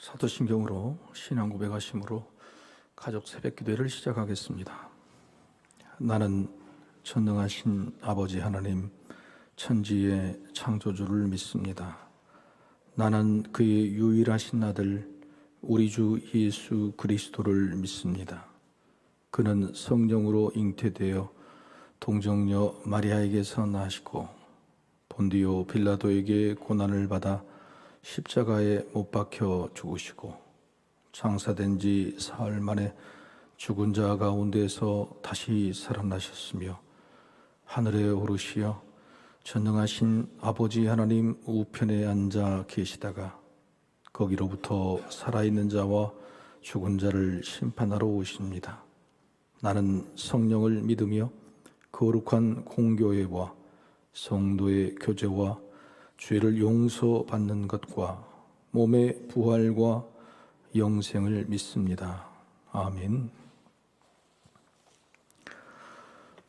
사도신경으로 신앙 고백하심으로 가족 새벽기도회를 시작하겠습니다. 나는 전능하신 아버지 하나님 천지의 창조주를 믿습니다. 나는 그의 유일하신 아들 우리 주 예수 그리스도를 믿습니다. 그는 성령으로 잉태되어 동정녀 마리아에게서 나시고 본디오 빌라도에게 고난을 받아 십자가에 못 박혀 죽으시고 장사된 지 사흘 만에 죽은 자 가운데서 다시 살아나셨으며 하늘에 오르시어 전능하신 아버지 하나님 우편에 앉아 계시다가 거기로부터 살아있는 자와 죽은 자를 심판하러 오십니다. 나는 성령을 믿으며 거룩한 공교회와 성도의 교제와 죄를 용서받는 것과 몸의 부활과 영생을 믿습니다. 아멘.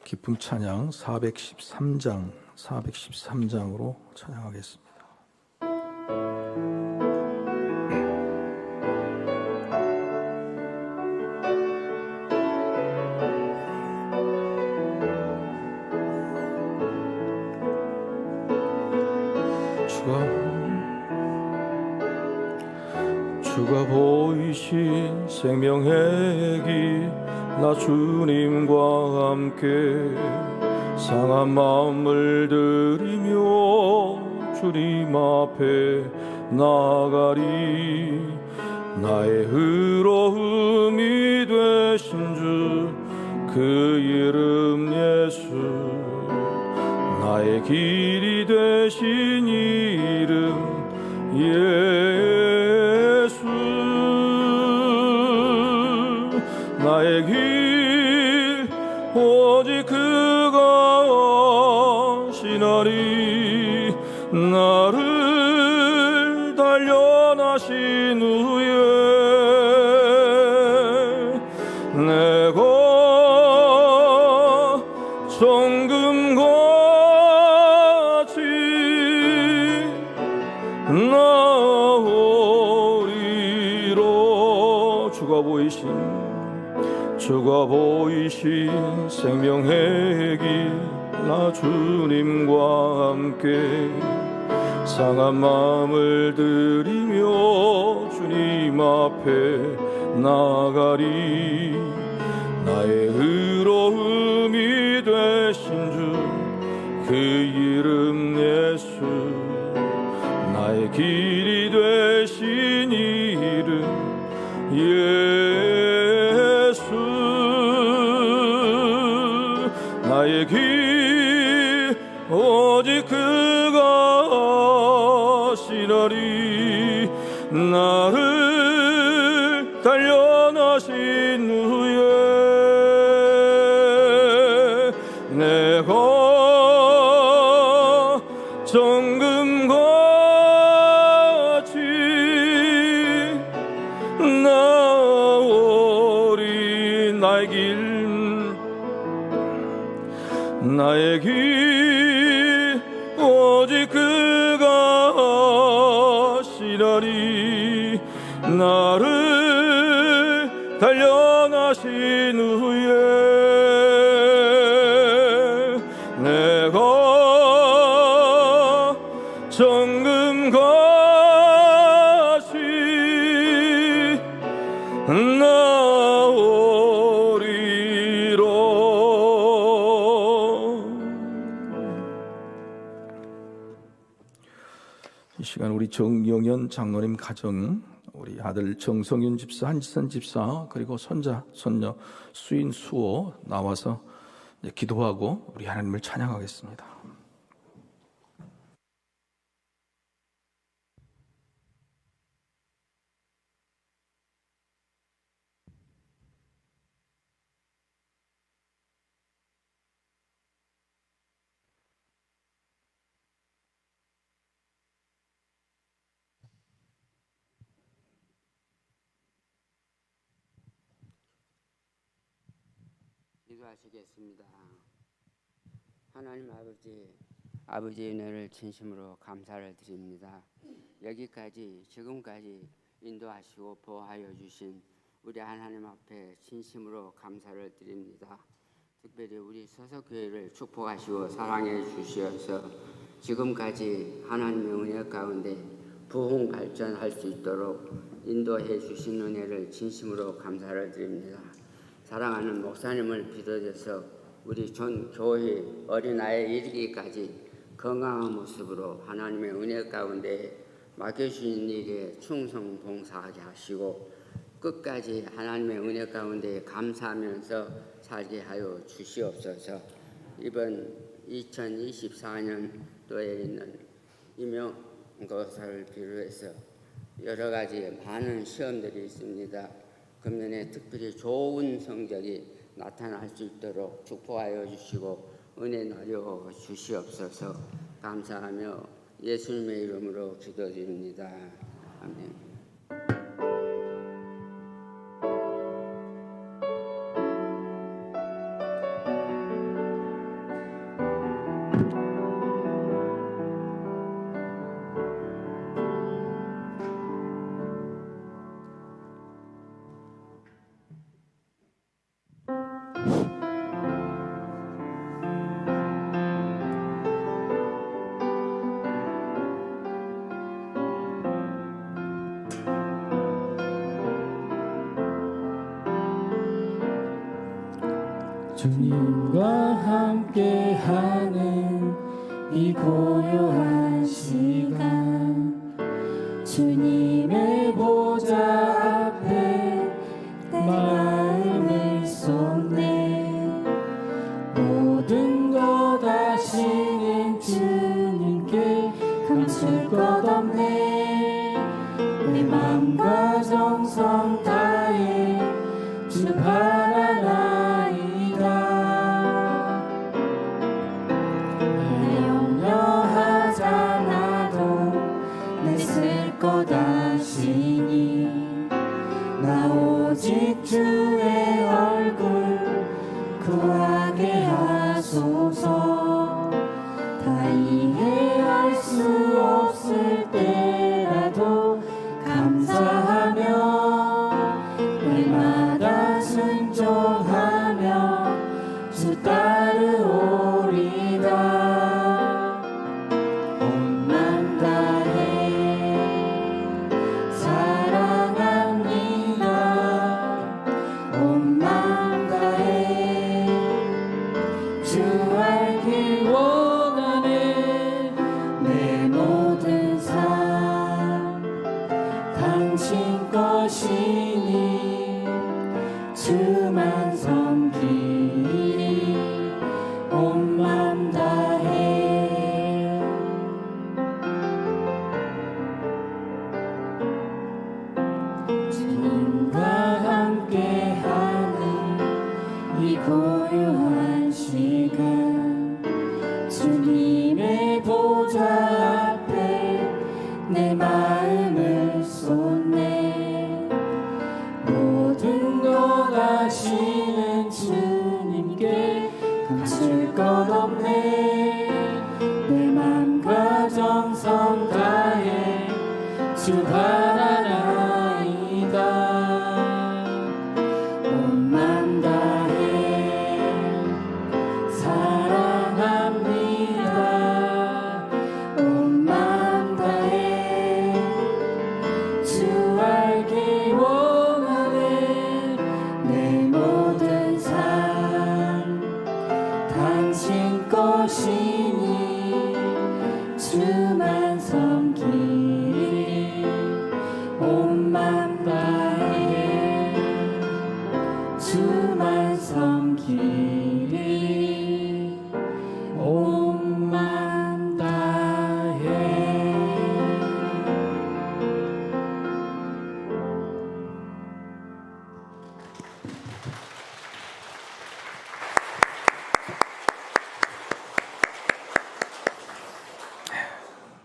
기쁨 찬양 413장으로 찬양하겠습니다. 주가 보이신 생명의 길 나 주님과 함께 상한 마음을 들이며 주님 앞에 나가리. 나의 의로움이 되신 주 그 이름 예수, 나의 길이 되신 이름 예수, 나의 길 오직 그가 하시나리. 나를 단련하신 후에 내가 정금같이 나오리로. 주가 보이신 생명의 길 나 주님과 함께 상한 마음을 들이며 주님 앞에 나가리. 나의 의로움이 되신 주 그 이름 예수, 나의 길이 되신 이름 예수, 나의 길 오직 그가 하시나리. 나를 단련하신 후에 내가 정금같이 나오리. 나의 길 오직 그가 하시나리. 나를 단련하신 후에 내가 정금같이 나오리로. 이 시간 우리 정영현 장로님 가정, 우리 아들 정성윤 집사, 한지선 집사, 그리고 손자, 손녀 수인, 수호 나와서 기도하고 우리 하나님을 찬양하겠습니다. 기도하시겠습니다. 하나님 아버지의 은혜를 진심으로 감사를 드립니다. 지금까지 인도하시고 보호하여 주신 우리 하나님 앞에 진심으로 감사를 드립니다. 특별히 우리 서석교회를 축복하시고 사랑해 주시어서 지금까지 하나님의 은혜 가운데 부흥 발전할 수 있도록 인도해 주신 은혜를 진심으로 감사를 드립니다. 사랑하는 목사님을 비롯해서 우리 전 교회 어린아이에 이르기까지 건강한 모습으로 하나님의 은혜 가운데 맡겨주신 일에 충성 봉사하게 하시고 끝까지 하나님의 은혜 가운데 감사하면서 살게 하여 주시옵소서. 이번 2024년도에 있는 임용고사를 비롯해서 여러 가지 많은 시험들이 있습니다. 금년에 특별히 좋은 성적이 나타날 수 있도록 축복하여 주시고 은혜 나려 주시옵소서. 감사하며 예수님의 이름으로 기도드립니다. 아멘. 주님과 함께하는 이 고요한 시간, 주님의 보좌 앞에 내 마음을 쏟네. 모든 것 아시는 주님께 감출 것 없네. 내 맘과 정성 다해 주 바라나 것 아시니 나 오직 주의 얼굴 구하게 하소서. 다 이해할 수 없을 때라도 감사하며 날마다 순종하며 주 따르오리다. 주만 섬기리 온 맘 다해. 주님과 함께하는 이 고요한 시간, 주님의 보좌 앞에 내 마음을 쏟네. 모든 것 아시는 주님께 감출 것 없네. 내 맘과 정성 다해 주 바라나이다. 온 맘 다해 사랑합니다. 온 맘 다해 주 알기 원하네. 내 모든 삶 당신 것이니 주만 섬기리 온 맘 다해 주만 섬기리 온 맘 다해.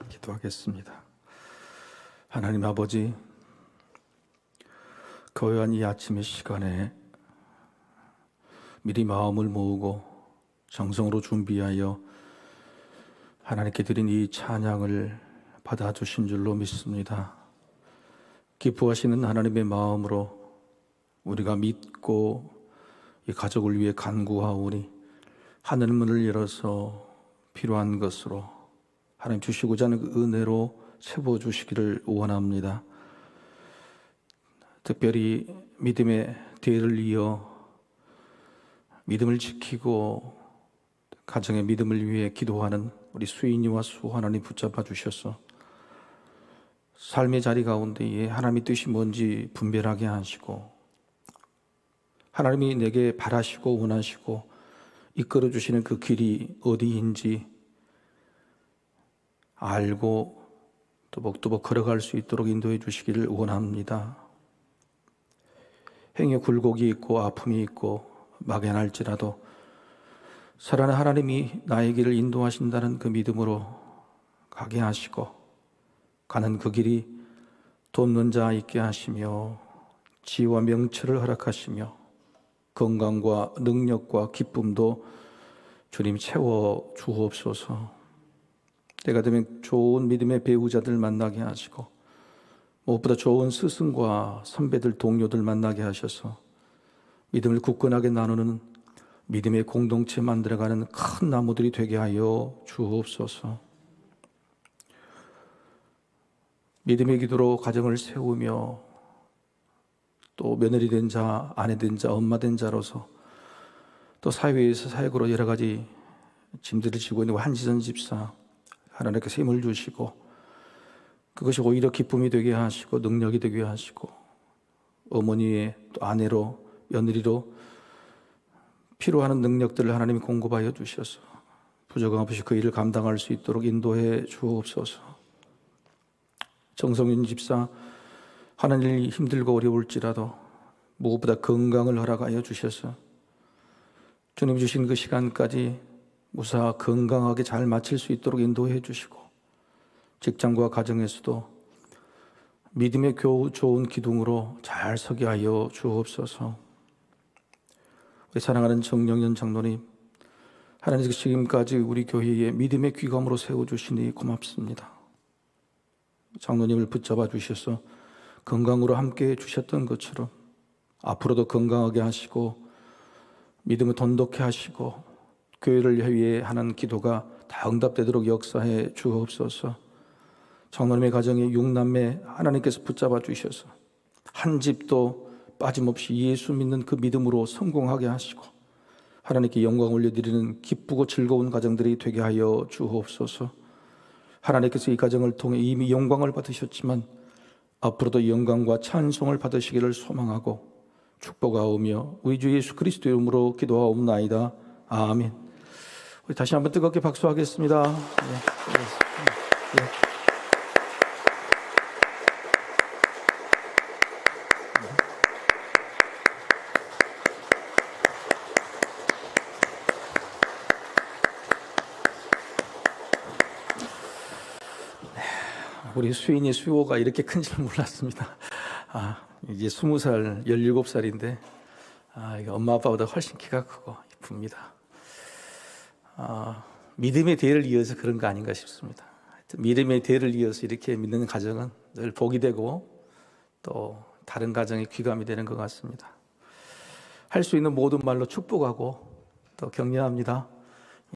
기도하겠습니다. 하나님 아버지, 고요한 이 아침의 시간에 미리 마음을 모으고 정성으로 준비하여 하나님께 드린 이 찬양을 받아주신 줄로 믿습니다. 기뻐하시는 하나님의 마음으로 우리가 믿고 이 가족을 위해 간구하오니 하늘문을 열어서 필요한 것으로 하나님 주시고자 하는 그 은혜로 채워주시기를 원합니다. 특별히 믿음의 대를 이어 믿음을 지키고 가정의 믿음을 위해 기도하는 우리 수인이와 수 하나님 붙잡아 주셔서 삶의 자리 가운데에 하나님의 뜻이 뭔지 분별하게 하시고 하나님이 내게 바라시고 원하시고 이끌어 주시는 그 길이 어디인지 알고 또박또박 걸어갈 수 있도록 인도해 주시기를 원합니다. 행여 굴곡이 있고 아픔이 있고 막연할지라도 살아난 하나님이 나의 길을 인도하신다는 그 믿음으로 가게 하시고 가는 그 길이 돕는 자 있게 하시며 지혜와 명철을 허락하시며 건강과 능력과 기쁨도 주님 채워 주옵소서. 때가 되면 좋은 믿음의 배우자들 만나게 하시고 무엇보다 좋은 스승과 선배들 동료들 만나게 하셔서 믿음을 굳건하게 나누는 믿음의 공동체 만들어가는 큰 나무들이 되게 하여 주옵소서. 믿음의 기도로 가정을 세우며 또 며느리 된 자, 아내 된 자, 엄마 된 자로서 또 사회에서 사역으로 여러 가지 짐들을 지고 있는 한지선 집사 하나님께서 힘을 주시고 그것이 오히려 기쁨이 되게 하시고 능력이 되게 하시고 어머니의 또 아내로 며느리로 필요한 능력들을 하나님이 공급하여 주셔서 부족함 없이 그 일을 감당할 수 있도록 인도해 주옵소서. 정성윤 집사 하는 일이 힘들고 어려울지라도 무엇보다 건강을 허락하여 주셔서 주님 주신 그 시간까지 무사 건강하게 잘 마칠 수 있도록 인도해 주시고 직장과 가정에서도 믿음의 좋은 기둥으로 잘 서게 하여 주옵소서. 우리 사랑하는 정영현 장로님, 하나님 지금까지 우리 교회에 믿음의 귀감으로 세워주시니 고맙습니다. 장로님을 붙잡아 주셔서 건강으로 함께해 주셨던 것처럼 앞으로도 건강하게 하시고 믿음을 돈독해 하시고 교회를 위해 하는 기도가 다 응답되도록 역사해 주옵소서. 장로님의 가정에 6남매 하나님께서 붙잡아 주셔서 한 집도 빠짐없이 예수 믿는 그 믿음으로 성공하게 하시고 하나님께 영광 올려드리는 기쁘고 즐거운 가정들이 되게 하여 주옵소서. 하나님께서 이 가정을 통해 이미 영광을 받으셨지만 앞으로도 영광과 찬송을 받으시기를 소망하고 축복하오며 우리 주 예수 그리스도의 이름으로 기도하옵나이다. 아멘. 우리 다시 한번 뜨겁게 박수하겠습니다. 네. 우리 수인이 수호가 이렇게 큰 줄 몰랐습니다. 이제 20살, 17살인데 엄마 아빠보다 훨씬 키가 크고 이쁩니다. 믿음의 대를 이어서 그런 거 아닌가 싶습니다. 믿음의 대를 이어서 이렇게 믿는 가정은 늘 복이 되고 또 다른 가정이 귀감이 되는 것 같습니다. 할 수 있는 모든 말로 축복하고 또 격려합니다.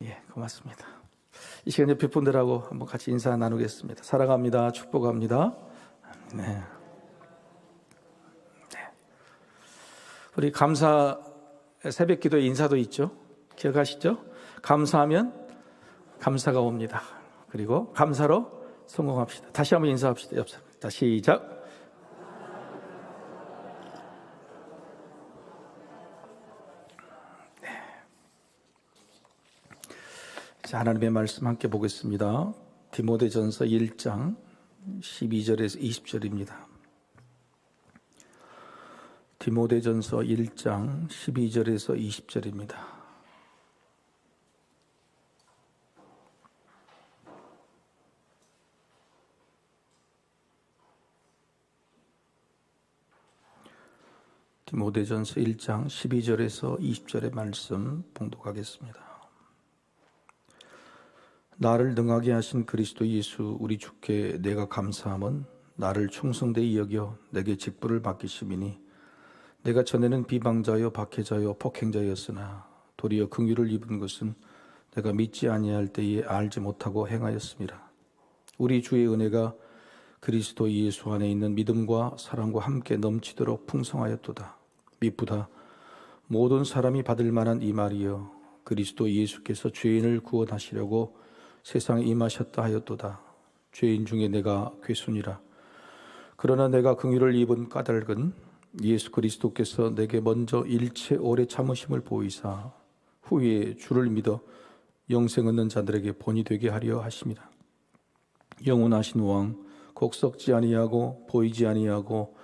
예, 고맙습니다. 이 시간 옆에 분들하고 한번 같이 인사 나누겠습니다. 사랑합니다. 축복합니다. 네. 우리 감사 새벽 기도의 인사도 있죠. 기억하시죠? 감사하면 감사가 옵니다. 그리고 감사로 성공합시다. 다시 한번 인사합시다. 옆사람. 시작. 자, 하나님의 말씀 함께 보겠습니다. 디모데전서 1장 12절에서 20절입니다. 디모데전서 1장 12절에서 20절입니다. 디모데전서 1장 12절에서 20절의 말씀 봉독하겠습니다. 나를 능하게 하신 그리스도 예수 우리 주께 내가 감사함은 나를 충성되이 여겨 내게 직분을 맡기심이니 내가 전에는 비방자요 박해자요 폭행자였으나 도리어 긍휼을 입은 것은 내가 믿지 아니할 때에 알지 못하고 행하였음이라. 우리 주의 은혜가 그리스도 예수 안에 있는 믿음과 사랑과 함께 넘치도록 풍성하였도다. 미쁘다 모든 사람이 받을 만한 이 말이여 그리스도 예수께서 죄인을 구원하시려고 세상에 임하셨다 하였도다. 죄인 중에 내가 괴순이라. 그러나 내가 긍휼을 입은 까닭은 예수 그리스도께서 내게 먼저 일체 오래 참으심을 보이사 후에 주를 믿어 영생 얻는 자들에게 본이 되게 하려 하심이라. 영원하신 왕 곧 썩지 아니하고 보이지 아니하고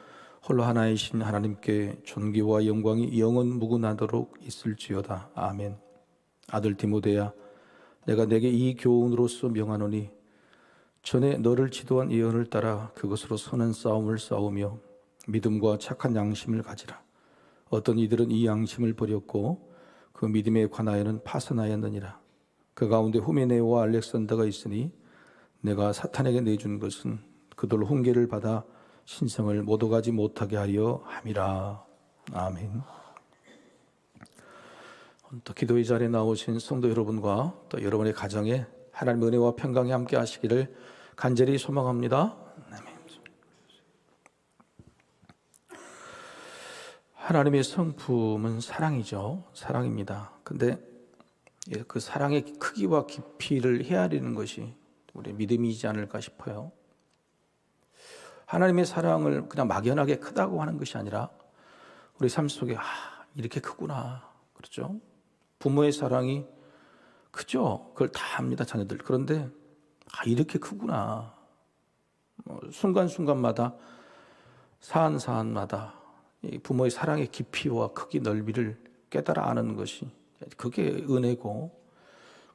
홀로 하나이신 하나님께 존귀와 영광이 영원 무궁하도록 있을지어다. 아멘. 아들 디모데야 내가 내게 이 교훈으로서 명하노니 전에 너를 지도한 예언을 따라 그것으로 선한 싸움을 싸우며 믿음과 착한 양심을 가지라. 어떤 이들은 이 양심을 버렸고 그 믿음에 관하여는 파선하였느니라. 그 가운데 후메네오와 알렉산더가 있으니 내가 사탄에게 내준 것은 그들 훈계를 받아 신성을 못 오가지 못하게 하려 함이라. 아멘. 또 기도의 자리에 나오신 성도 여러분과 또 여러분의 가정에 하나님의 은혜와 평강이 함께 하시기를 간절히 소망합니다. 아멘. 하나님의 성품은 사랑이죠. 사랑입니다. 근데 그 사랑의 크기와 깊이를 헤아리는 것이 우리의 믿음이지 않을까 싶어요. 하나님의 사랑을 그냥 막연하게 크다고 하는 것이 아니라 우리 삶 속에 이렇게 크구나. 그렇죠? 부모의 사랑이 크죠. 그걸 다 압니다, 자녀들. 그런데 이렇게 크구나. 순간순간마다 사안사안마다 부모의 사랑의 깊이와 크기 넓이를 깨달아 아는 것이 그게 은혜고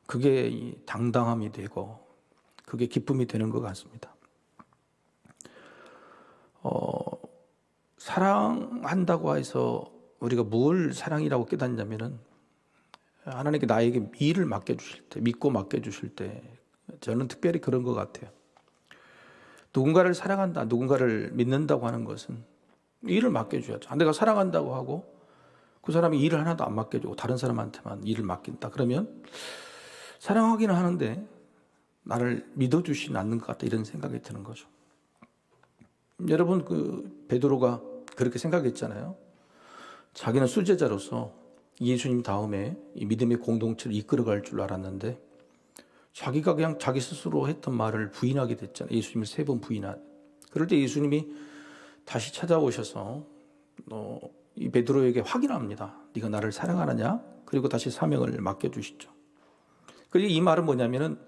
그게 당당함이 되고 그게 기쁨이 되는 것 같습니다. 사랑한다고 해서 우리가 뭘 사랑이라고 깨닫냐면은 하나님께 나에게 일을 맡겨주실 때, 믿고 맡겨주실 때 저는 특별히 그런 것 같아요. 누군가를 사랑한다, 누군가를 믿는다고 하는 것은 일을 맡겨줘야죠. 내가 사랑한다고 하고 그 사람이 일을 하나도 안 맡겨주고 다른 사람한테만 일을 맡긴다. 그러면 사랑하기는 하는데 나를 믿어주시지 않는 것 같다 이런 생각이 드는 거죠. 여러분 그 베드로가 그렇게 생각했잖아요. 자기는 수제자로서 예수님 다음에 이 믿음의 공동체를 이끌어갈 줄 알았는데 자기가 그냥 자기 스스로 했던 말을 부인하게 됐잖아요. 예수님을 3번 부인한. 그럴 때 예수님이 다시 찾아오셔서 이 베드로에게 확인합니다. 네가 나를 사랑하느냐? 그리고 다시 사명을 맡겨주시죠. 그리고 이 말은 뭐냐면은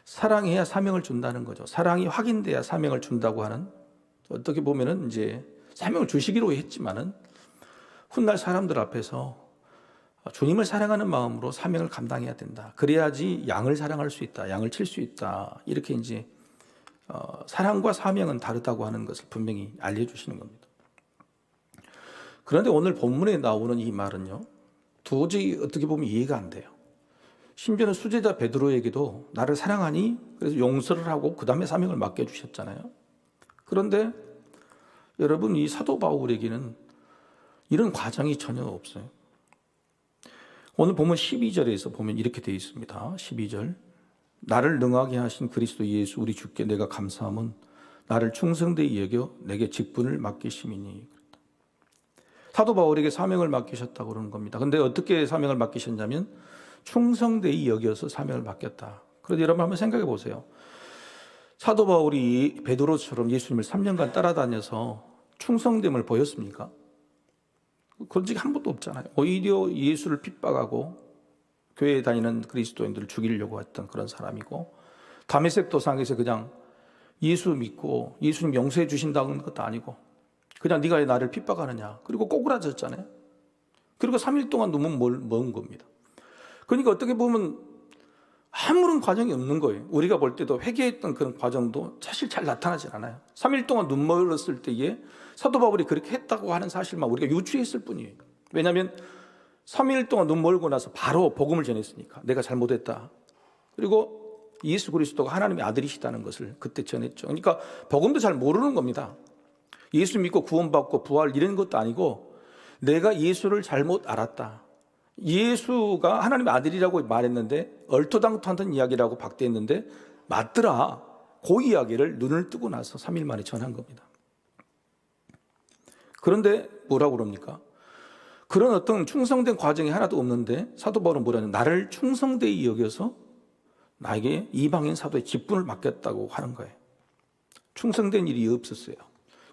사랑해야 사명을 준다는 거죠. 사랑이 확인돼야 사명을 준다고 하는, 어떻게 보면은 이제 사명을 주시기로 했지만은 훗날 사람들 앞에서 주님을 사랑하는 마음으로 사명을 감당해야 된다. 그래야지 양을 사랑할 수 있다. 양을 칠 수 있다. 이렇게 이제 사랑과 사명은 다르다고 하는 것을 분명히 알려주시는 겁니다. 그런데 오늘 본문에 나오는 이 말은요, 도저히 어떻게 보면 이해가 안 돼요. 심지어는 수제자 베드로에게도 나를 사랑하니 그래서 용서를 하고 그 다음에 사명을 맡겨주셨잖아요. 그런데 여러분 이 사도 바울에게는 이런 과정이 전혀 없어요. 오늘 보면 12절에서 보면 이렇게 되어 있습니다. 12절 나를 능하게 하신 그리스도 예수 우리 주께 내가 감사함은 나를 충성되이 여겨 내게 직분을 맡기심이니. 사도 바울에게 사명을 맡기셨다고 그러는 겁니다. 그런데 어떻게 사명을 맡기셨냐면 충성되이 여겨서 사명을 맡겼다. 그런데 여러분 한번 생각해 보세요. 사도 바울이 베드로처럼 예수님을 3년간 따라다녀서 충성됨을 보였습니까? 그런 적이 한 번도 없잖아요. 오히려 예수를 핍박하고 교회에 다니는 그리스도인들을 죽이려고 했던 그런 사람이고, 다메섹 도상에서 그냥 예수 믿고 예수님 용서해 주신다는 것도 아니고 그냥 네가 왜 나를 핍박하느냐, 그리고 꼬꾸라졌잖아요. 그리고 3일 동안 눈물 먹은 겁니다. 그러니까 어떻게 보면 아무런 과정이 없는 거예요. 우리가 볼 때도 회개했던 그런 과정도 사실 잘 나타나지 않아요. 3일 동안 눈물 흘렸을 때에 사도 바울이 그렇게 했다고 하는 사실만 우리가 유추했을 뿐이에요. 왜냐하면 3일 동안 눈 멀고 나서 바로 복음을 전했으니까 내가 잘못했다. 그리고 예수 그리스도가 하나님의 아들이시다는 것을 그때 전했죠. 그러니까 복음도 잘 모르는 겁니다. 예수 믿고 구원받고 부활 이런 것도 아니고 내가 예수를 잘못 알았다. 예수가 하나님의 아들이라고 말했는데 얼토당토하던 이야기라고 박대했는데 맞더라. 그 이야기를 눈을 뜨고 나서 3일 만에 전한 겁니다. 그런데 뭐라고 그럽니까? 그런 어떤 충성된 과정이 하나도 없는데 사도 바울은 뭐라냐? 나를 충성되이 여겨서 나에게 이방인 사도의 직분을 맡겼다고 하는 거예요. 충성된 일이 없었어요.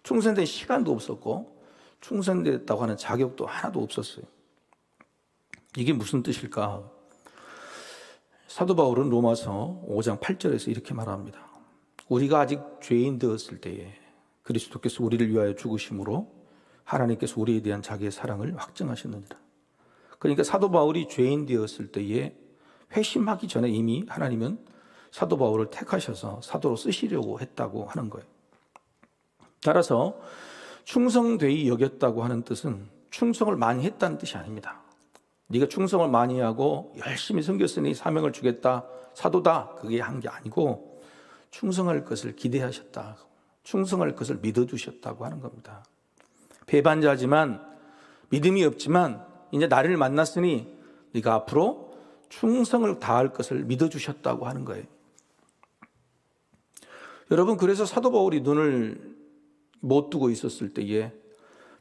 충성된 시간도 없었고 충성됐다고 하는 자격도 하나도 없었어요. 이게 무슨 뜻일까? 사도 바울은 로마서 5장 8절에서 이렇게 말합니다. 우리가 아직 죄인 되었을 때에 그리스도께서 우리를 위하여 죽으심으로 하나님께서 우리에 대한 자기의 사랑을 확증하셨느니라. 그러니까 사도 바울이 죄인 되었을 때에 회심하기 전에 이미 하나님은 사도 바울을 택하셔서 사도로 쓰시려고 했다고 하는 거예요. 따라서 충성되이 여겼다고 하는 뜻은 충성을 많이 했다는 뜻이 아닙니다. 네가 충성을 많이 하고 열심히 섬겼으니 사명을 주겠다, 사도다, 그게 한 게 아니고 충성할 것을 기대하셨다, 충성할 것을 믿어주셨다고 하는 겁니다. 배반자지만 믿음이 없지만 이제 나를 만났으니 네가 앞으로 충성을 다할 것을 믿어주셨다고 하는 거예요. 여러분, 그래서 사도 바울이 눈을 못 뜨고 있었을 때에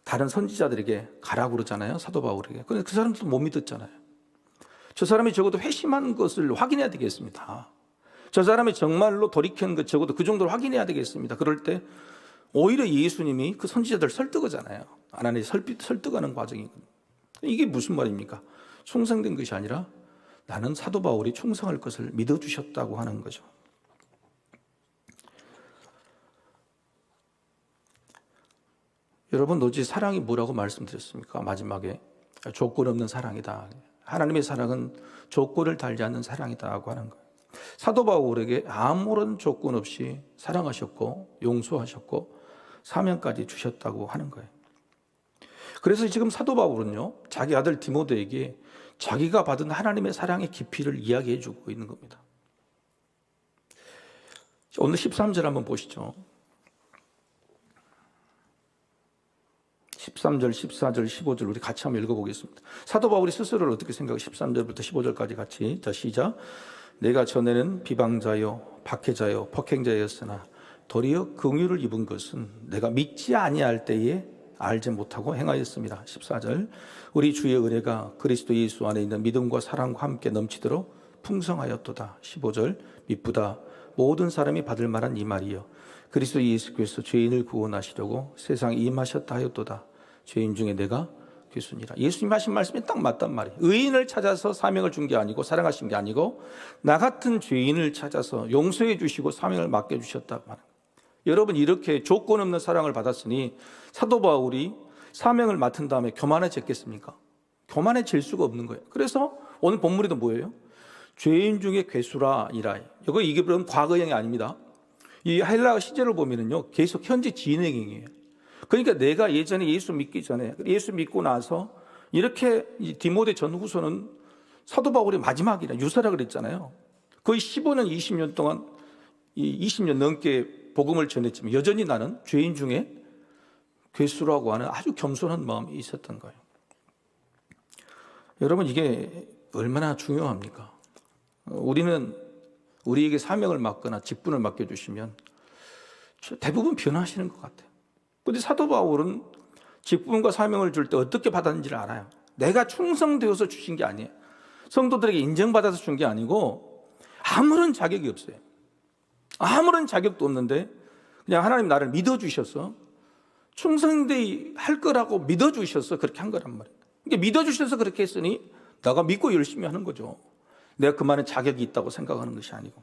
다른 선지자들에게 가라고 그러잖아요. 사도 바울에게. 그런데 그 사람도 못 믿었잖아요. 저 사람이 적어도 회심한 것을 확인해야 되겠습니다. 저 사람이 정말로 돌이킨 것 적어도 그 정도로 확인해야 되겠습니다. 그럴 때 오히려 예수님이 그 선지자들 설득하잖아요. 하나님 설득하는 과정이거든요. 이게 무슨 말입니까? 충성된 것이 아니라 나는 사도 바울이 충성할 것을 믿어주셨다고 하는 거죠. 여러분, 도대체 사랑이 뭐라고 말씀드렸습니까? 마지막에 조건 없는 사랑이다. 하나님의 사랑은 조건을 달지 않는 사랑이다고 하는 거예요. 사도 바울에게 아무런 조건 없이 사랑하셨고 용서하셨고 사명까지 주셨다고 하는 거예요. 그래서 지금 사도 바울은요, 자기 아들 디모데에게 자기가 받은 하나님의 사랑의 깊이를 이야기해 주고 있는 겁니다. 오늘 13절 한번 보시죠. 13절, 14절, 15절 우리 같이 한번 읽어보겠습니다. 사도 바울이 스스로를 어떻게 생각해? 13절부터 15절까지 같이. 자, 시작. 내가 전에는 비방자요 박해자요 폭행자였으나 도리어 긍휼을 입은 것은 내가 믿지 아니할 때에 알지 못하고 행하였습니다. 14절. 우리 주의 은혜가 그리스도 예수 안에 있는 믿음과 사랑과 함께 넘치도록 풍성하였도다. 15절. 미쁘다 모든 사람이 받을 만한 이 말이여 그리스도 예수께서 죄인을 구원하시려고 세상에 임하셨다 하였도다. 죄인 중에 내가 괴순이라. 예수님 하신 말씀이 딱 맞단 말이에요. 의인을 찾아서 사명을 준 게 아니고 사랑하신 게 아니고 나 같은 죄인을 찾아서 용서해 주시고 사명을 맡겨주셨다고 하는 거예요. 여러분, 이렇게 조건 없는 사랑을 받았으니 사도 바울이 사명을 맡은 다음에 교만해졌겠습니까? 교만해질 수가 없는 거예요. 그래서 오늘 본문에도 뭐예요? 죄인 중에 괴수라이라. 이게 그럼 과거형이 아닙니다. 이 헬라어 시제를 보면은요, 계속 현재 진행형이에요. 그러니까 내가 예전에 예수 믿기 전에, 예수 믿고 나서 이렇게 디모데 전후서는 사도 바울의 마지막이라 유서라 그랬잖아요. 거의 15년, 20년 동안 20년 넘게 복음을 전했지만 여전히 나는 죄인 중에 괴수라고 하는 아주 겸손한 마음이 있었던 거예요. 여러분, 이게 얼마나 중요합니까? 우리는 우리에게 사명을 맡거나 직분을 맡겨주시면 대부분 변화하시는 것 같아요. 그런데 사도 바울은 직분과 사명을 줄 때 어떻게 받았는지를 알아요. 내가 충성되어서 주신 게 아니에요. 성도들에게 인정받아서 준 게 아니고 아무런 자격이 없어요. 아무런 자격도 없는데 그냥 하나님 나를 믿어주셔서 충성되이 할 거라고 믿어주셔서 그렇게 한 거란 말이에요. 그러니까 믿어주셔서 그렇게 했으니 내가 믿고 열심히 하는 거죠. 내가 그만한 자격이 있다고 생각하는 것이 아니고.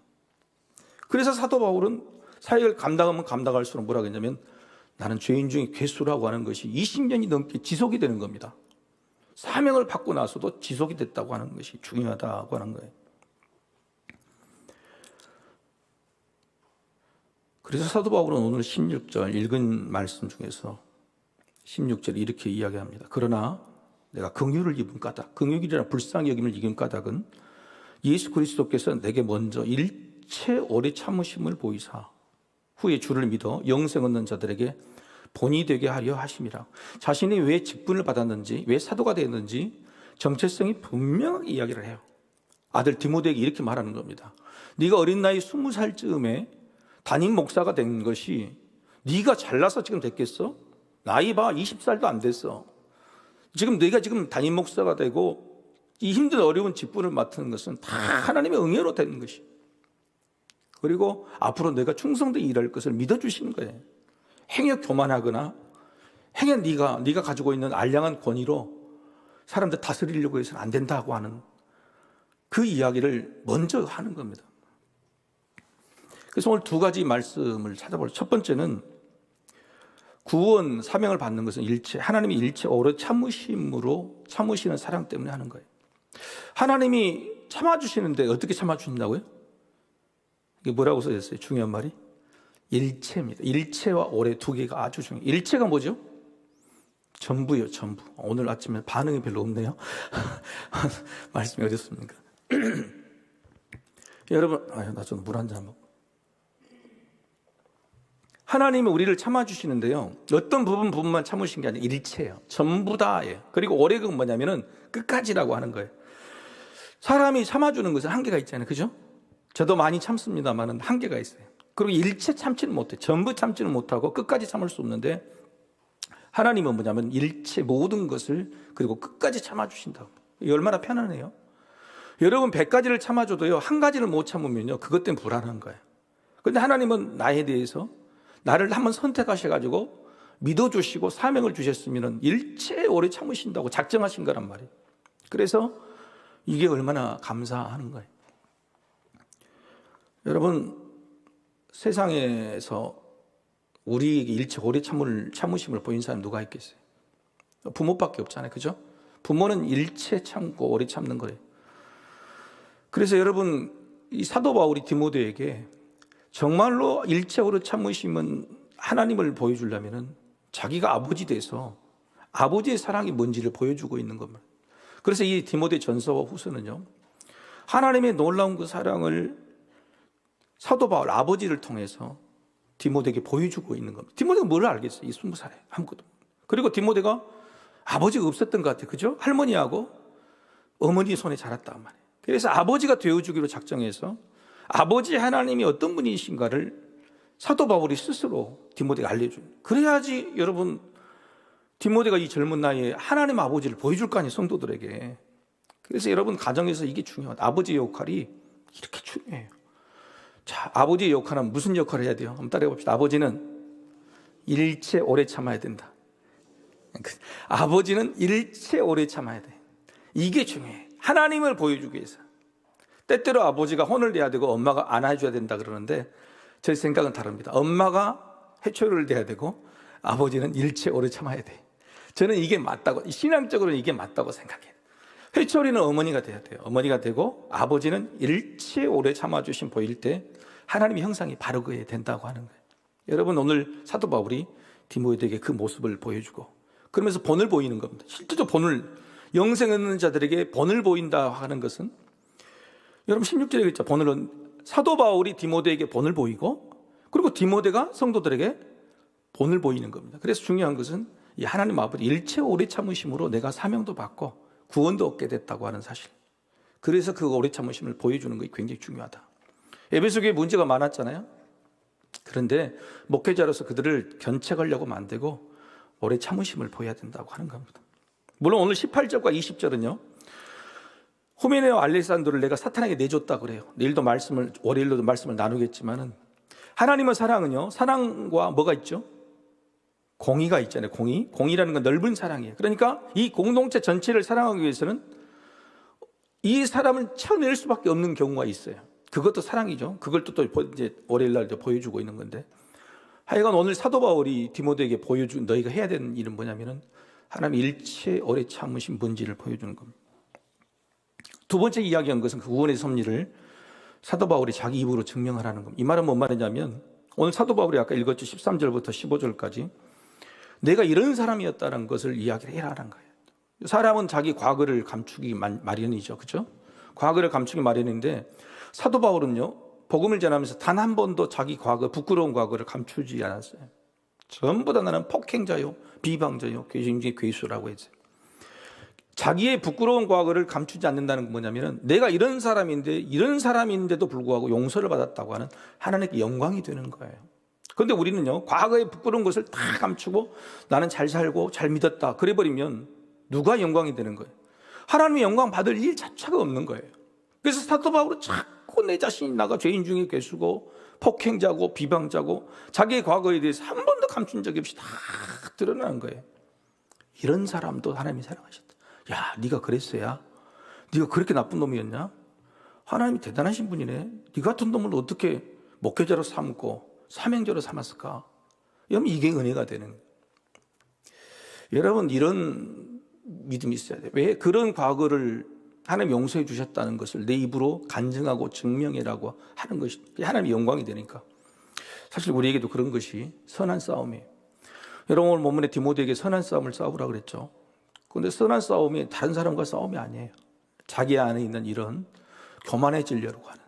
그래서 사도 바울은 사역을 감당하면 감당할수록 뭐라고 했냐면 나는 죄인 중에 괴수라고 하는 것이 20년이 넘게 지속이 되는 겁니다. 사명을 받고 나서도 지속이 됐다고 하는 것이 중요하다고 하는 거예요. 그래서 사도 바울은 오늘 16절 읽은 말씀 중에서 16절에 이렇게 이야기합니다. 그러나 내가 긍휼을 입은 까닭, 긍휼이라는 불쌍히 여김을 입은 까닭은 예수 그리스도께서 내게 먼저 일체 오래 참으심을 보이사 후에 주를 믿어 영생 얻는 자들에게 본이 되게 하려 하심이라. 자신이 왜 직분을 받았는지, 왜 사도가 되었는지 정체성이 분명하게 이야기를 해요. 아들 디모데에게 이렇게 말하는 겁니다. 네가 어린 나이 20살쯤에 담임 목사가 된 것이 네가 잘나서 지금 됐겠어? 나이 봐, 20살도 안 됐어. 지금 네가 지금 담임 목사가 되고 이 힘든 어려운 직분을 맡는 것은 다 하나님의 응애로 되는 것이. 그리고 앞으로 내가 충성되게 일할 것을 믿어주시는 거예요. 행여 교만하거나 행여 네가 가지고 있는 알량한 권위로 사람들 다스리려고 해서는 안 된다고 하는 그 이야기를 먼저 하는 겁니다. 그래서 오늘 두 가지 말씀을 찾아볼게요. 첫 번째는 구원 사명을 받는 것은 하나님이 일체 오래 참으심으로 참으시는 사랑 때문에 하는 거예요. 하나님이 참아주시는데 어떻게 참아주신다고요? 이게 뭐라고 써있어요? 중요한 말이 일체입니다. 일체와 오래 두 개가 아주 중요해요. 일체가 뭐죠? 전부요, 전부. 오늘 아침에 반응이 별로 없네요. 말씀이 어렵습니까? 여러분, 나 좀 물 한 잔 먹고. 하나님이 우리를 참아주시는데요, 어떤 부분만 참으신 게 아니라 일체예요. 전부 다예요. 그리고 오래가 뭐냐면은 끝까지라고 하는 거예요. 사람이 참아주는 것은 한계가 있잖아요. 그죠? 저도 많이 참습니다만은 한계가 있어요. 그리고 일체 참지는 못해. 전부 참지는 못하고 끝까지 참을 수 없는데 하나님은 뭐냐면 일체 모든 것을 그리고 끝까지 참아주신다고. 이게 얼마나 편안해요. 여러분 100가지를 참아줘도요, 한 가지를 못 참으면요, 그것 때문에 불안한 거예요. 그런데 하나님은 나에 대해서 나를 한번 선택하셔가지고 믿어주시고 사명을 주셨으면 일체 오래 참으신다고 작정하신 거란 말이에요. 그래서 이게 얼마나 감사하는 거예요. 여러분, 세상에서 우리에게 일체 오래 참으심을 보인 사람이 누가 있겠어요? 부모밖에 없잖아요. 그죠? 부모는 일체 참고 오래 참는 거예요. 그래서 여러분, 이 사도 바울이 디모데에게 정말로 일체 오래 참으심은 하나님을 보여주려면 자기가 아버지 돼서 아버지의 사랑이 뭔지를 보여주고 있는 겁니다. 그래서 이 디모데 전서와 후서는요, 하나님의 놀라운 그 사랑을 사도 바울 아버지를 통해서 디모데에게 보여주고 있는 겁니다. 디모데가 뭘 알겠어요? 이 20살에 아무것도. 그리고 디모데가 아버지가 없었던 것 같아요. 그죠? 할머니하고 어머니 손에 자랐단 말이에요. 그래서 아버지가 되어주기로 작정해서 아버지 하나님이 어떤 분이신가를 사도 바울이 스스로 디모데가 알려줘요. 그래야지 여러분, 디모데가 이 젊은 나이에 하나님 아버지를 보여줄 거 아니에요, 성도들에게. 그래서 여러분, 가정에서 이게 중요하다. 아버지의 역할이 이렇게 중요해요. 자, 아버지의 역할은 무슨 역할을 해야 돼요? 한번 따라해 봅시다. 아버지는 일체 오래 참아야 된다. 아버지는 일체 오래 참아야 돼. 이게 중요해. 하나님을 보여주기 위해서. 때때로 아버지가 혼을 내야 되고 엄마가 안아줘야 된다 그러는데 제 생각은 다릅니다. 엄마가 해초를 내야 되고 아버지는 일체 오래 참아야 돼. 저는 이게 맞다고, 신앙적으로는 이게 맞다고 생각해요. 회초리는 어머니가 돼야 돼요. 어머니가 되고 아버지는 일체 오래 참아주신 보일 때 하나님의 형상이 바르게 된다고 하는 거예요. 여러분, 오늘 사도 바울이 디모데에게 그 모습을 보여주고 그러면서 본을 보이는 겁니다. 실제로 본을, 영생 얻는 자들에게 본을 보인다 하는 것은, 여러분 16절에 있죠. 본을, 사도 바울이 디모데에게 본을 보이고 그리고 디모데가 성도들에게 본을 보이는 겁니다. 그래서 중요한 것은 이 하나님 아버지 일체 오래 참으심으로 내가 사명도 받고 구원도 얻게 됐다고 하는 사실. 그래서 그 오래 참으심을 보여주는 것이 굉장히 중요하다. 에베소 교회에 문제가 많았잖아요. 그런데 목회자로서 그들을 견책하려고 만들고 오래 참으심을 보여야 된다고 하는 겁니다. 물론 오늘 18절과 20절은요, 후메네와 알렉산더를 내가 사탄에게 내줬다 그래요. 월요일도 말씀을 나누겠지만은, 하나님의 사랑은요, 사랑과 뭐가 있죠? 공의가 있잖아요. 공의라는 건 넓은 사랑이에요. 그러니까 이 공동체 전체를 사랑하기 위해서는 이 사람을 쳐낼 수밖에 없는 경우가 있어요. 그것도 사랑이죠. 그걸 또 이제 월요일날 보여주고 있는 건데, 하여간 오늘 사도 바울이 디모데에게 보여준, 너희가 해야 되는 일은 뭐냐면은 하나님 일체 오래 참으신 본질을 보여주는 겁니다. 두 번째 이야기한 것은 그 구원의 섭리를 사도 바울이 자기 입으로 증명하라는 겁니다. 이 말은 뭔 말이냐면, 오늘 사도 바울이 아까 읽었죠. 13절부터 15절까지 내가 이런 사람이었다는 것을 이야기를 해라는 거예요. 사람은 자기 과거를 감추기 마련이죠. 그렇죠? 과거를 감추기 마련인데 사도 바울은요, 복음을 전하면서 단 한 번도 자기 과거, 부끄러운 과거를 감추지 않았어요. 전부 다 나는 폭행자요, 비방자요, 굉장히 괴수라고 했어요. 자기의 부끄러운 과거를 감추지 않는다는 건 뭐냐면은 내가 이런 사람인데도 불구하고 용서를 받았다고 하는 하나님께 영광이 되는 거예요. 그런데 우리는요, 과거의 부끄러운 것을 다 감추고 나는 잘 살고 잘 믿었다 그래버리면 누가 영광이 되는 거예요? 하나님의 영광 받을 일 자체가 없는 거예요. 그래서 사도 바울은 자꾸 내 자신이 나가 죄인 중에 괴수고 폭행자고 비방자고 자기의 과거에 대해서 한 번도 감춘 적이 없이 다 드러나는 거예요. 이런 사람도 하나님이 사랑하셨다. 야, 네가 그랬어야? 네가 그렇게 나쁜 놈이었냐? 하나님이 대단하신 분이네. 네 같은 놈을 어떻게 목회자로 삼고 사명자로 삼았을까? 여러분, 이게 은혜가 되는 거예요. 여러분, 이런 믿음이 있어야 돼요. 왜? 그런 과거를 하나님 용서해 주셨다는 것을 내 입으로 간증하고 증명이라고 하는 것이 하나님의 영광이 되니까. 사실 우리에게도 그런 것이 선한 싸움이에요. 여러분, 오늘 본문에 디모데에게 선한 싸움을 싸우라 그랬죠. 그런데 선한 싸움이 다른 사람과 싸움이 아니에요. 자기 안에 있는 이런 교만해지려고 하는,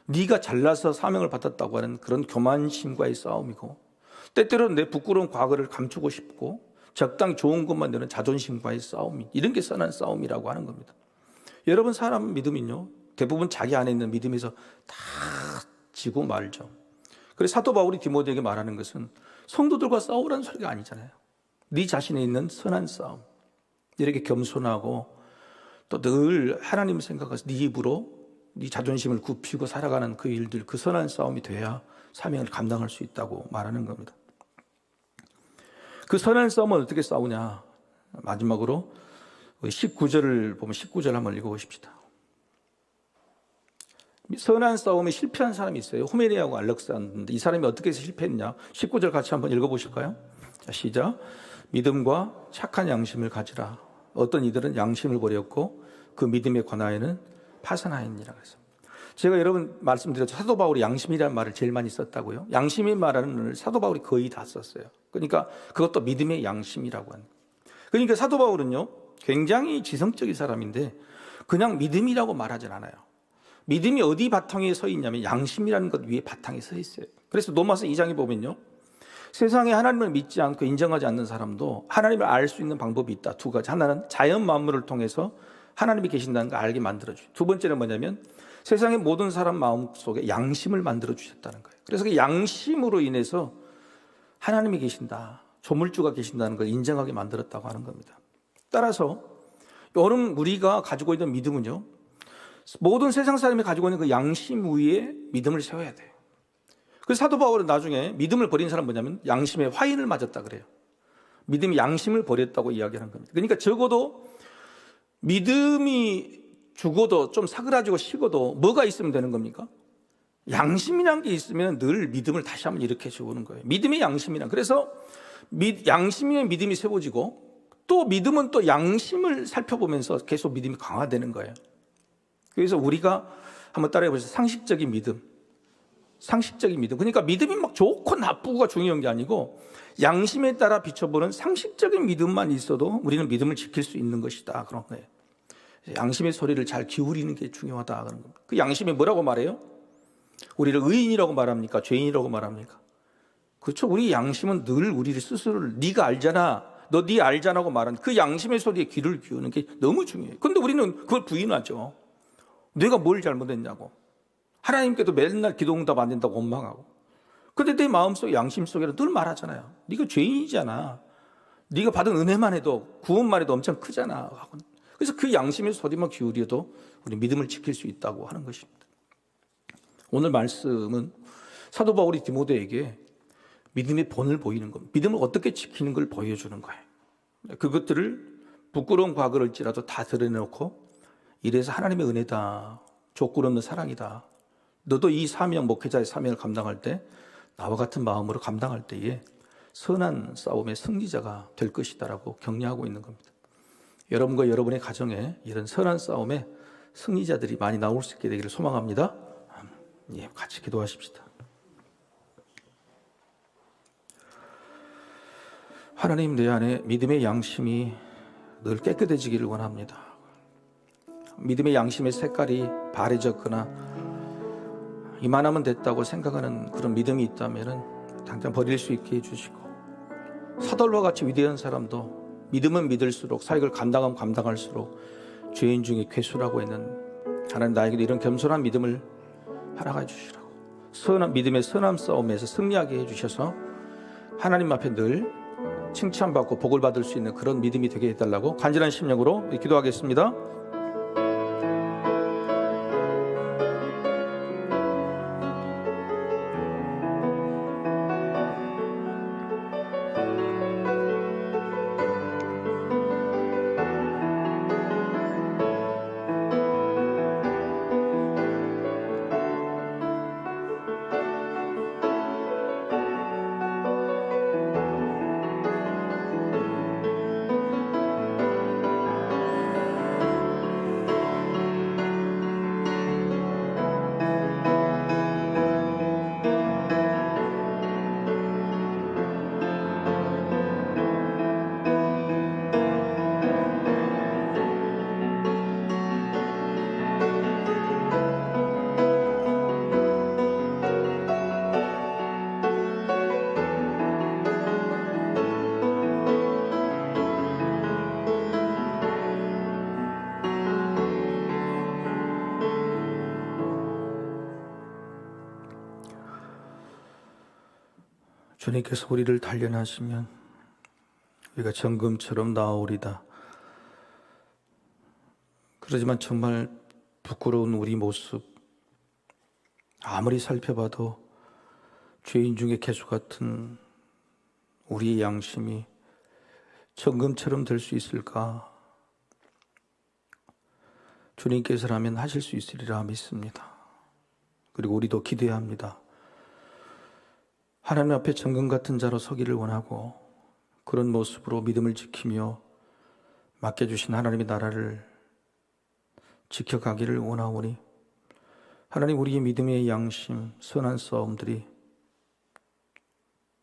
네가 잘나서 사명을 받았다고 하는 그런 교만심과의 싸움이고, 때때로는 내 부끄러운 과거를 감추고 싶고 적당히 좋은 것만 내는 자존심과의 싸움이, 이런 게 선한 싸움이라고 하는 겁니다. 여러분, 사람 믿음은요, 대부분 자기 안에 있는 믿음에서 다 지고 말죠. 그래서 사도 바울이 디모데에게 말하는 것은 성도들과 싸우라는 소리가 아니잖아요. 네 자신에 있는 선한 싸움, 이렇게 겸손하고 또 늘 하나님을 생각해서 네 입으로 네 자존심을 굽히고 살아가는 그 일들, 그 선한 싸움이 돼야 사명을 감당할 수 있다고 말하는 겁니다. 그 선한 싸움은 어떻게 싸우냐? 마지막으로 19절을 보면 19절 한번 읽어보십시다. 선한 싸움에 실패한 사람이 있어요. 후메니아하고 알렉산더. 이 사람이 어떻게 해서 실패했냐? 19절 같이 한번 읽어보실까요? 자, 시작. 믿음과 착한 양심을 가지라. 어떤 이들은 양심을 버렸고 그 믿음에 관하여는 파산하였니라. 그래서 제가 여러분 말씀드렸죠. 사도 바울이 양심이라는 말을 제일 많이 썼다고요. 양심의 말은 사도 바울이 거의 다 썼어요. 그러니까 그것도 믿음의 양심이라고 하는 거예요. 그러니까 사도 바울은요, 굉장히 지성적인 사람인데 그냥 믿음이라고 말하진 않아요. 믿음이 어디 바탕에 서 있냐면 양심이라는 것 위에 바탕에 서 있어요. 그래서 로마서 2장에 보면요, 세상에 하나님을 믿지 않고 인정하지 않는 사람도 하나님을 알 수 있는 방법이 있다. 두 가지. 하나는 자연 만물을 통해서 하나님이 계신다는 걸 알게 만들어줘요. 두 번째는 뭐냐면 세상의 모든 사람 마음속에 양심을 만들어주셨다는 거예요. 그래서 그 양심으로 인해서 하나님이 계신다, 조물주가 계신다는 걸 인정하게 만들었다고 하는 겁니다. 따라서 여러분, 우리가 가지고 있는 믿음은요, 모든 세상 사람이 가지고 있는 그 양심 위에 믿음을 세워야 돼요. 그래서 사도 바울은 나중에 믿음을 버린 사람은 뭐냐면 양심에 화인을 맞았다 그래요. 믿음이 양심을 버렸다고 이야기하는 겁니다. 그러니까 적어도 믿음이 죽어도 좀 사그라지고 식어도 뭐가 있으면 되는 겁니까? 양심이란 게 있으면 늘 믿음을 다시 한번 일으켜 세우는 거예요. 믿음의 양심이란. 그래서 양심의 믿음이 세워지고 또 믿음은 또 양심을 살펴보면서 계속 믿음이 강화되는 거예요. 그래서 우리가 한번 따라해 보세요. 상식적인 믿음. 상식적인 믿음. 그러니까 믿음이 막 좋고 나쁘고가 중요한 게 아니고 양심에 따라 비춰보는 상식적인 믿음만 있어도 우리는 믿음을 지킬 수 있는 것이다. 그런 거예요. 양심의 소리를 잘 기울이는 게 중요하다. 그런 겁니다. 그 양심이 뭐라고 말해요? 우리를 의인이라고 말합니까? 죄인이라고 말합니까? 그렇죠. 우리 양심은 늘 우리를 스스로를 네가 알잖아, 너 네 알잖아고 말하는 그 양심의 소리에 귀를 기우는 게 너무 중요해요. 그런데 우리는 그걸 부인하죠. 내가 뭘 잘못했냐고. 하나님께도 맨날 기도 응답 안 된다고 원망하고. 그런데 내 마음속 양심 속에는 늘 말하잖아요. 네가 죄인이잖아. 네가 받은 은혜만 해도, 구원만 해도 엄청 크잖아. 그래서 그 양심의 소리만 기울여도 우리 믿음을 지킬 수 있다고 하는 것입니다. 오늘 말씀은 사도 바울이 디모데에게 믿음의 본을 보이는 겁니다. 믿음을 어떻게 지키는 걸 보여주는 거예요. 그것들을 부끄러운 과거일지라도 다 드러내놓고 이래서 하나님의 은혜다, 조건 없는 사랑이다. 너도 이 사명, 목회자의 사명을 감당할 때 나와 같은 마음으로 감당할 때에 선한 싸움의 승리자가 될 것이다라고 격려하고 있는 겁니다. 여러분과 여러분의 가정에 이런 선한 싸움의 승리자들이 많이 나올 수 있게 되기를 소망합니다. 예, 같이 기도하십시다. 하나님, 내 안에 믿음의 양심이 늘 깨끗해지기를 원합니다. 믿음의 양심의 색깔이 바래졌거나 이만하면 됐다고 생각하는 그런 믿음이 있다면 당장 버릴 수 있게 해주시고, 사돌과 같이 위대한 사람도 믿으면 믿을수록, 사역을 감당하면 감당할수록 죄인 중에 괴수라고 했는 하나님, 나에게도 이런 겸손한 믿음을 허락해 주시라고, 선한 믿음의 선한 싸움에서 승리하게 해주셔서 하나님 앞에 늘 칭찬받고 복을 받을 수 있는 그런 믿음이 되게 해달라고 간절한 심령으로 기도하겠습니다. 주님께서 우리를 단련하시면 우리가 정금처럼 나아오리다. 그러지만 정말 부끄러운 우리 모습, 아무리 살펴봐도 죄인 중에 괴수 같은 우리의 양심이 정금처럼 될 수 있을까? 주님께서라면 하실 수 있으리라 믿습니다. 그리고 우리도 기대해야 합니다. 하나님 앞에 정금 같은 자로 서기를 원하고, 그런 모습으로 믿음을 지키며 맡겨주신 하나님의 나라를 지켜가기를 원하오니, 하나님, 우리의 믿음의 양심, 선한 싸움들이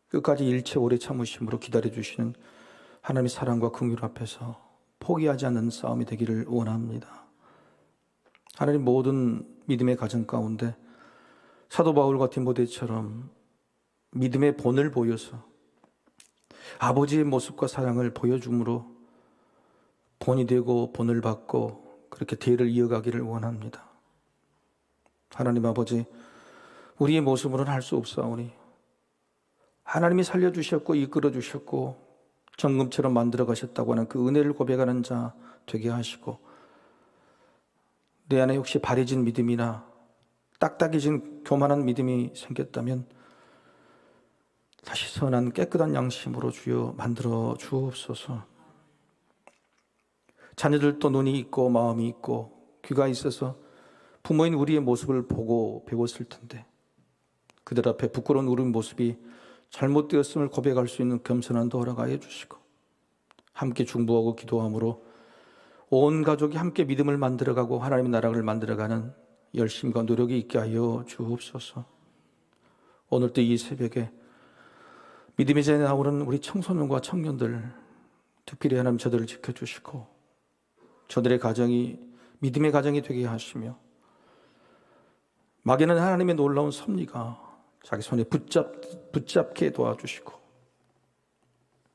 끝까지 일체 오래 참으심으로 기다려주시는 하나님의 사랑과 긍휼 앞에서 포기하지 않는 싸움이 되기를 원합니다. 하나님, 모든 믿음의 가정 가운데 사도 바울과 디모데처럼 믿음의 본을 보여서 아버지의 모습과 사랑을 보여줌으로 본이 되고 본을 받고 그렇게 대를 이어가기를 원합니다. 하나님 아버지, 우리의 모습으로는 할 수 없사오니 하나님이 살려주셨고 이끌어주셨고 정금처럼 만들어 가셨다고 하는 그 은혜를 고백하는 자 되게 하시고, 내 안에 혹시 바래진 믿음이나 딱딱해진 교만한 믿음이 생겼다면 다시 선한 깨끗한 양심으로 주여 만들어 주옵소서. 자녀들도 눈이 있고 마음이 있고 귀가 있어서 부모인 우리의 모습을 보고 배웠을 텐데, 그들 앞에 부끄러운 우리 모습이 잘못되었음을 고백할 수 있는 겸손함도 허락하여 주시고, 함께 중보하고 기도함으로 온 가족이 함께 믿음을 만들어가고 하나님의 나라를 만들어가는 열심과 노력이 있게 하여 주옵소서. 오늘도 이 새벽에 믿음의 자리에 나오는 우리 청소년과 청년들, 특별히 하나님 저들을 지켜주시고 저들의 가정이 믿음의 가정이 되게 하시며, 막에는 하나님의 놀라운 섭리가 자기 손에 붙잡게 도와주시고,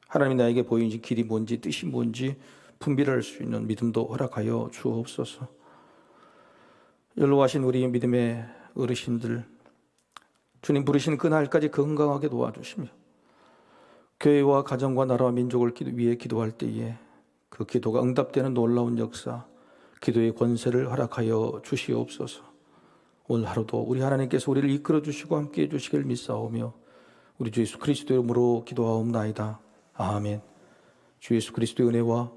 하나님이 나에게 보이는 길이 뭔지 뜻이 뭔지 분별할 수 있는 믿음도 허락하여 주옵소서. 연로하신 우리 믿음의 어르신들, 주님 부르신 그날까지 건강하게 도와주시며, 교회와 가정과 나라와 민족을 위해 기도할 때에 그 기도가 응답되는 놀라운 역사, 기도의 권세를 허락하여 주시옵소서. 오늘 하루도 우리 하나님께서 우리를 이끌어 주시고 함께해 주시길 믿사오며 우리 주 예수 그리스도의 이름으로 기도하옵나이다. 아멘. 주 예수 그리스도의 은혜와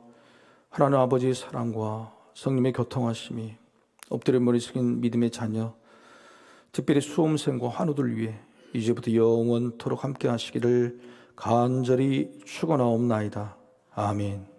하나님 아버지의 사랑과 성령의 교통하심이 엎드려 머리 숙인 믿음의 자녀, 특별히 수험생과 환우들 위해 이제부터 영원토록 함께 하시기를 간절히 축원하옵나이다. 아멘.